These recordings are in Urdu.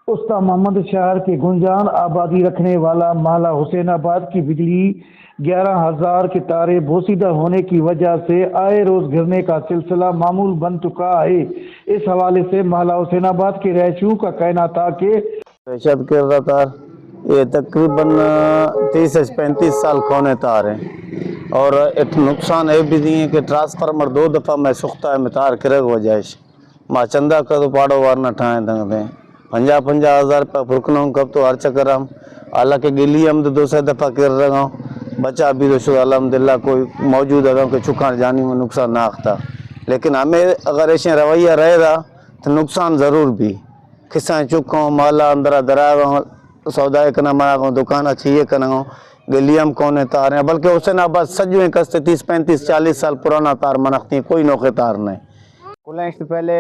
استا محمد شہر کے گنجان آبادی رکھنے والا محلہ حسین آباد کی بجلی 11,000 کے تارے بوسیدہ ہونے کی وجہ سے آئے روز گرنے کا سلسلہ معمول بن چکا ہے۔ اس حوالے سے محلہ حسین آباد کے رہائشیوں کا کہنا تھا کہ دہشت گرد تار یہ تقریباً 30 سے 35 سال کھونے تار ہیں، اور ایک نقصان ہے بھی نہیں ہے کہ ٹرانسفارمر 2 دفعہ میں سختہ ہے میں تار کرے گا وجائش ماں چندہ کا تو پاڑو وار نہ ٹھائیں دنگ دیں 50,000 روپیہ پھرکنوں کب تو ہر چکر ہم حالانکہ گلی ہم تو 200 دفعہ کر رہا ہوں بچہ بھی تو شکر الحمدللہ کوئی موجود ہے کہ چکان جانی میں نقصان نہ آختا، لیکن ہمیں اگر ایسے رویہ رہے گا تو نقصان ضرور بھی کسان چکوں مالا اندرہ دراغوں سودائے کنا مراغوں دکانہ چھئیے کنگوں گلیم کونے تار ہیں، بلکہ حسین آباد سجویں کستے 30 35 40 سال پرانا تار منختی ہیں، کوئی نوخے تار نہیں۔ کلنش تو پہلے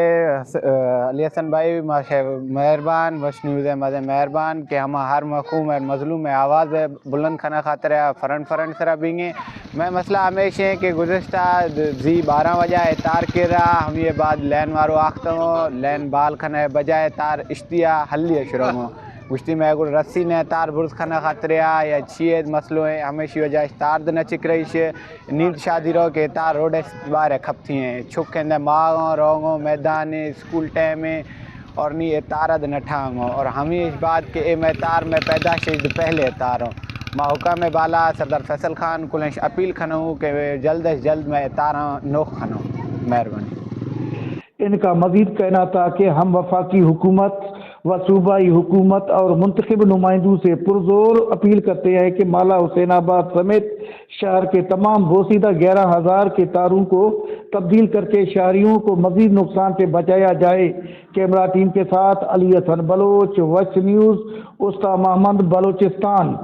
علی حسن بھائی مہربان وش نیوز ہے مہربان کہ ہم ہر محکوم ہے مظلوم میں آواز بلند کھانا خاطر ہے فرنٹ سرا بینگیں میں مسئلہ ہمیشہ ہے کہ گزشتہ 12 بجہ تار کے رہا ہم یہ بعد لین وارو آختا ہوں لین بال کھانا بجائے تار اشتیا حلی شروع ہوں گشتی میں اگر رسی نے تار برس کھانا خاطر یا چھیت مسئلہ ہے ہمیشہ وجہ تار دن چک رہی ہے نیند شادی رو کہ تار روڈ بارے کھپ تھی ہیں چھک ہیں ماغوں روگوں میدان اسکول ٹائم میں اور نہیں یہ تارہ دن ٹھانگوں اور ہمیں اس بات کہ اے میں تار میں پیدا شد پہلے تار ہوں ماں حکام بالا سردار فیصل خان کلنش اپیل کھنوں کہ جلد از جلد میں تارہ نوخ کھنوں مہربانی۔ ان کا مزید کہنا تھا کہ ہم وفاقی حکومت و صوبائی حکومت اور منتخب نمائندوں سے پرزور اپیل کرتے ہیں کہ محلہ حسین آباد سمیت شہر کے تمام بوسیدہ 11,000 کے تاروں کو تبدیل کر کے شہریوں کو مزید نقصان سے بچایا جائے۔ کیمرہ ٹیم کے ساتھ علی حسن بلوچ، وش نیوز، استا محمد بلوچستان۔